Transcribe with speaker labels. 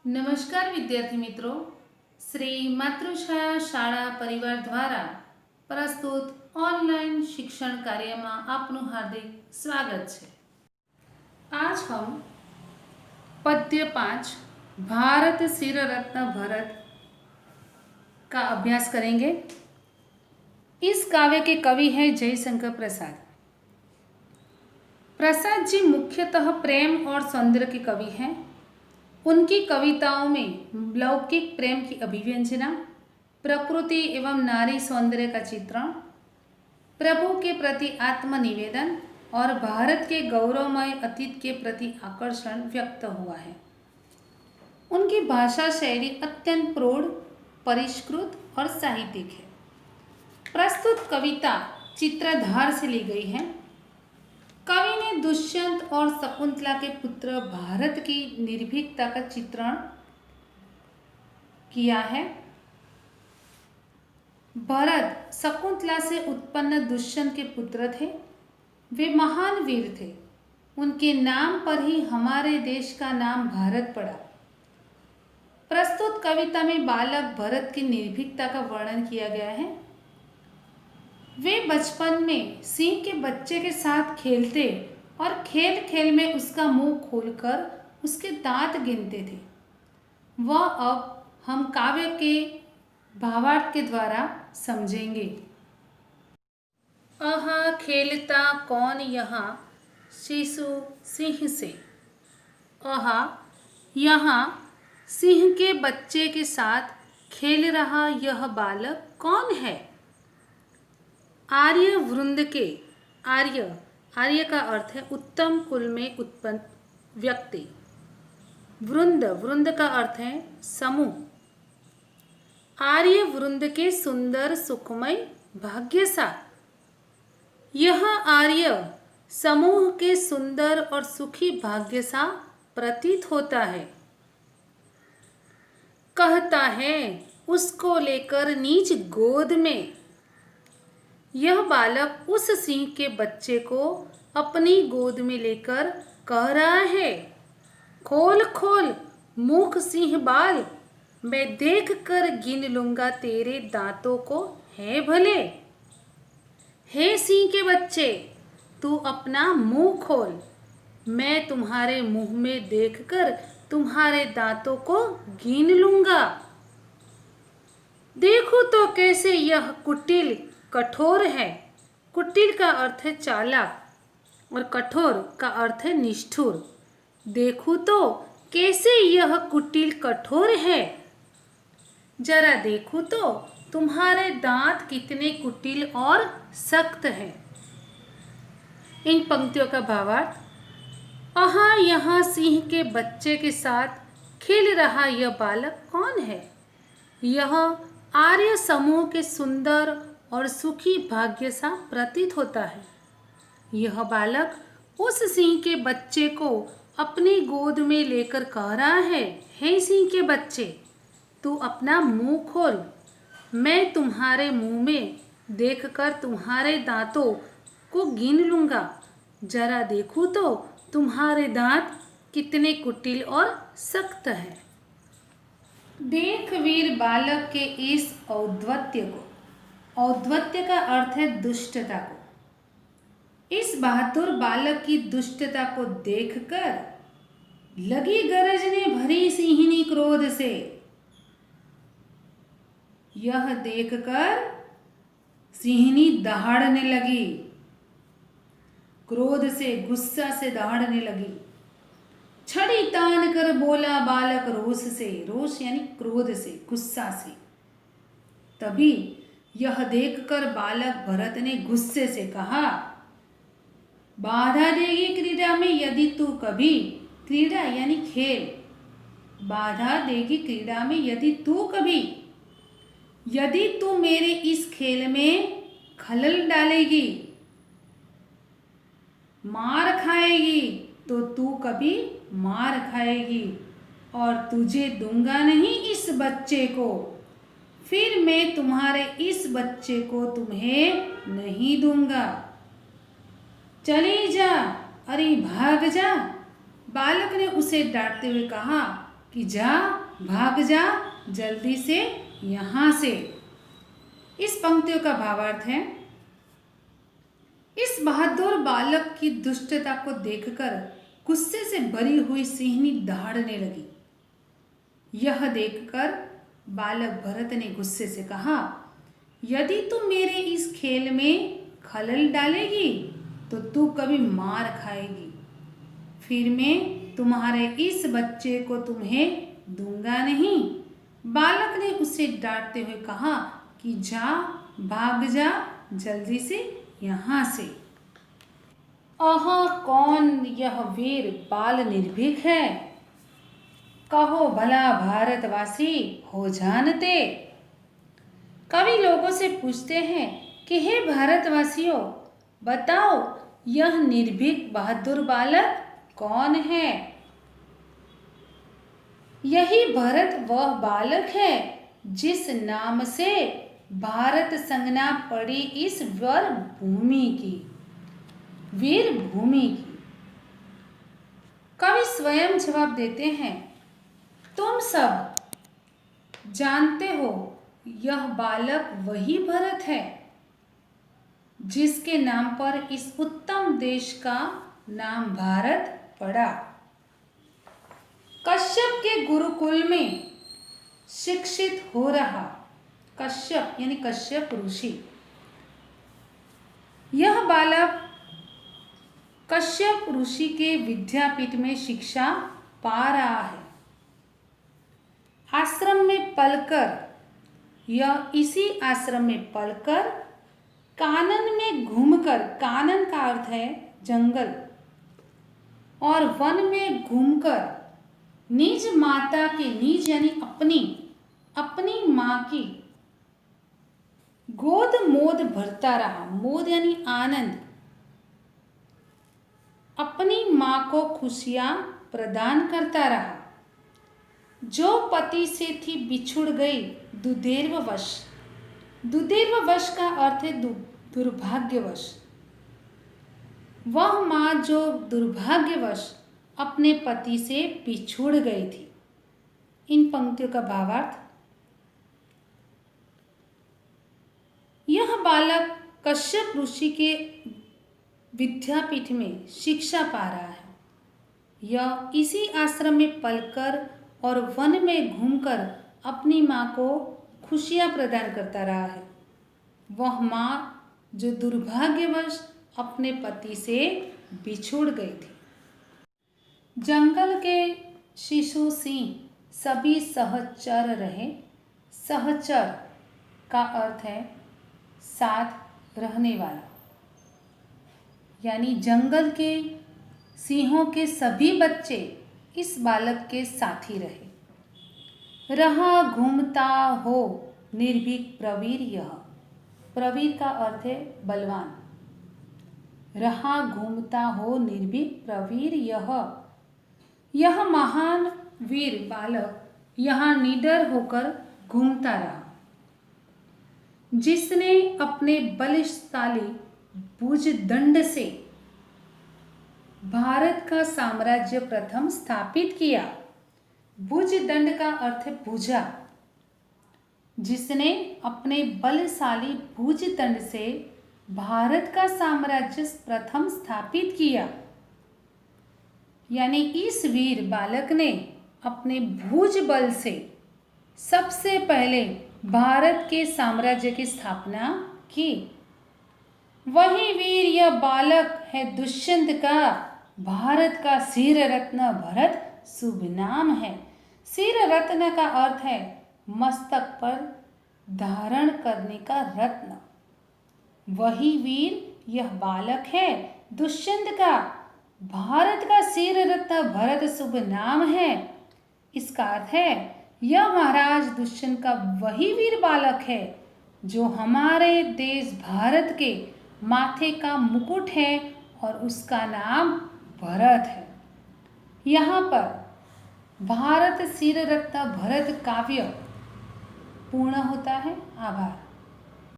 Speaker 1: નમસ્કાર વિદ્યાર્થી મિત્રો, શ્રી માતૃછાયા શાળા પરિવાર द्वारा प्रस्तुत ऑनलाइन शिक्षण कार्य में आपનું हार्दिक स्वागत है। आज हम पद्य 5 भारत सिर रत्न भरत का अभ्यास करेंगे। इस काव्य के कवि हैं जयशंकर प्रसाद। प्रसाद जी मुख्यतः प्रेम और सौंदर्य के कवि हैं। उनकी कविताओं में लौकिक प्रेम की अभिव्यंजना, प्रकृति एवं नारी सौंदर्य का चित्रण, प्रभु के प्रति आत्मनिवेदन और भारत के गौरवमय अतीत के प्रति आकर्षण व्यक्त हुआ है। उनकी भाषा शैली अत्यंत प्रौढ़, परिष्कृत और साहित्यिक है। प्रस्तुत कविता चित्रधार से ली गई है। कवि ने दुष्यंत और शकुंतला के पुत्र भारत की निर्भीकता का चित्रण किया है। भरत शकुंतला से उत्पन्न दुष्यंत के पुत्र थे। वे महान वीर थे। उनके नाम पर ही हमारे देश का नाम भारत पड़ा। प्रस्तुत कविता में बालक भरत की निर्भीकता का वर्णन किया गया है। वे बचपन में सिंह के बच्चे के साथ खेलते और खेल खेल में उसका मुंह खोलकर उसके दांत गिनते थे। वह अब हम काव्य के भावार्थ के द्वारा समझेंगे। अहा खेलता कौन यहाँ शिशु सिंह से। अहा यहाँ सिंह के बच्चे के साथ खेल रहा यह बालक कौन है। आर्य वृंद के आर्य का अर्थ है उत्तम कुल में उत्पन्न व्यक्ति। वृंद का अर्थ है समूह। आर्य वृंद के सुंदर सुखमय भाग्यशाली। यह आर्य समूह के सुंदर और सुखी भाग्यशाली प्रतीत होता है। कहता है उसको लेकर नीच गोद में। यह बालक उस सिंह के बच्चे को अपनी गोद में लेकर कह रहा है, खोल खोल मुख सिंह बाल, मैं देख कर गिन लूंगा तेरे दांतों को है भले। हे सिंह के बच्चे, तू अपना मुंह खोल, मैं तुम्हारे मुंह में देखकर तुम्हारे दांतों को गिन लूंगा। देखो तो कैसे यह कुटिल कठोर है। कुटिल का अर्थ है चालाक और कठोर का अर्थ है निष्ठुर। देखो तो कैसे यह कुटिल कठोर है। जरा देखो तो तुम्हारे दांत कितने कुटिल और सख्त हैं। इन पंक्तियों का भावार्थ। अहा यहाँ सिंह के बच्चे के साथ खेल रहा यह बालक कौन है। यह आर्य समूह के सुंदर और सुखी भाग्यशाली प्रतीत होता है। यह बालक उस सिंह के बच्चे को अपनी गोद में लेकर कह रहा है, हे सिंह के बच्चे, तू अपना मुंह खोल, मैं तुम्हारे मुंह में देखकर तुम्हारे दांतों को गिन लूंगा। जरा देखो तो तुम्हारे दांत कितने कुटिल और सख्त हैं। देख वीर बालक के इस औद्धत्य को। औद्धत्य का अर्थ है दुष्टता को। इस बहादुर बालक की दुष्टता को देखकर लगी गरजने भरी सिंहनी क्रोध से। यह देखकर सिंहनी दहाड़ने लगी। क्रोध से, गुस्सा से दहाड़ने लगी। छड़ी तान कर बोला बालक रोष से। रोष यानी क्रोध से, गुस्सा से। तभी यह देखकर बालक भरत ने गुस्से से कहा, बाधा देगी क्रीड़ा में यदि तू कभी। क्रीड़ा यानी खेल। बाधा देगी क्रीड़ा में यदि तू कभी। यदि तू मेरे इस खेल में खलल डालेगी, मार खाएगी, तो तू कभी मार खाएगी और तुझे दूंगा नहीं इस बच्चे को। फिर मैं तुम्हारे इस बच्चे को तुम्हें नहीं दूंगा। चली जा, अरे भाग जा। बालक ने उसे डांटते हुए कहा कि जा, भाग जा जल्दी से यहाँ से। इस पंक्तियों का भावार्थ है, इस बहादुर बालक की दुष्टता को देखकर गुस्से से भरी हुई सिंहनी दहाड़ने लगी। यह देखकर बालक भरत ने गुस्से से कहा, यदि तू मेरे इस खेल में खलल डालेगी तो तू कभी मार खाएगी। फिर मैं तुम्हारे इस बच्चे को तुम्हें दूंगा नहीं। बालक ने उसे डांटते हुए कहा कि जा, भाग जा जल्दी से यहाँ से। आह, कौन यह वीर बाल निर्भीक है, कहो भला भारतवासी हो जानते। कवि लोगों से पूछते हैं कि हे भारतवासियों, बताओ यह निर्भीक बहादुर बालक कौन है। यही भरत वह बालक है जिस नाम से भारत संज्ञा पड़ी इस वीर भूमि की। कवि स्वयं जवाब देते हैं, तुम सब जानते हो यह बालक वही भरत है जिसके नाम पर इस उत्तम देश का नाम भारत पड़ा। कश्यप के गुरुकुल में शिक्षित हो रहा कश्यप यानी कश्यप ऋषि, यह बालक कश्यप ऋषि के विद्यापीठ में शिक्षा पा रहा है। आश्रम में पलकर, यह इसी आश्रम में पलकर, कानन में घूमकर, कानन का अर्थ है जंगल, और वन में घूमकर निज माता के, निज यानी अपनी माँ की गोद मोद भरता रहा। मोद यानी आनंद। अपनी माँ को खुशियाँ प्रदान करता रहा। जो पति से थी बिछुड़ गई दुर्दैववश। दुर्दैववश का अर्थ है दुर्भाग्यवश। वह माँ जो दुर्भाग्यवश अपने पति से बिछुड़ गई थी। इन पंक्तियों का भावार्थ, यह बालक कश्यप ऋषि के विद्यापीठ में शिक्षा पा रहा है। यह इसी आश्रम में पलकर और वन में घूमकर अपनी माँ को खुशियाँ प्रदान करता रहा है। वह माँ जो दुर्भाग्यवश अपने पति से बिछुड़ गई थी। जंगल के शिशु सिंह सभी सहचर रहे। सहचर का अर्थ है साथ रहने वाला, यानी जंगल के सिंहों के सभी बच्चे इस बालक के साथी रहे। रहा घूमता हो निर्भीक प्रवीर यह। प्रवीर का अर्थ है बलवान। रहा घूमता हो निर्भीक प्रवीर यह महान वीर बालक यहाँ निडर होकर घूमता रहा, जिसने अपने बलशाली भुजदंड से भारत का साम्राज्य प्रथम स्थापित किया। भुजदंड का अर्थ है भुजा। जिसने अपने बलशाली भुजदंड से भारत का साम्राज्य प्रथम स्थापित किया, यानी इस वीर बालक ने अपने भुज बल से सबसे पहले भारत के साम्राज्य की स्थापना की। वही वीर यह बालक है दुष्यंत का, भारत का सिर रत्न भरत शुभ नाम है। सिर रत्न का अर्थ है मस्तक पर धारण करने का रत्न। वही वीर यह बालक है दुष्यंत का, भारत का सिर रत्न भरत शुभ नाम है। इसका अर्थ है यह महाराज दुष्यंत का वही वीर बालक है जो हमारे देश भारत के माथे का मुकुट है और उसका नाम भरत है। यहाँ पर भारत सिर रत्न भरत काव्य पूर्ण होता है। आभार।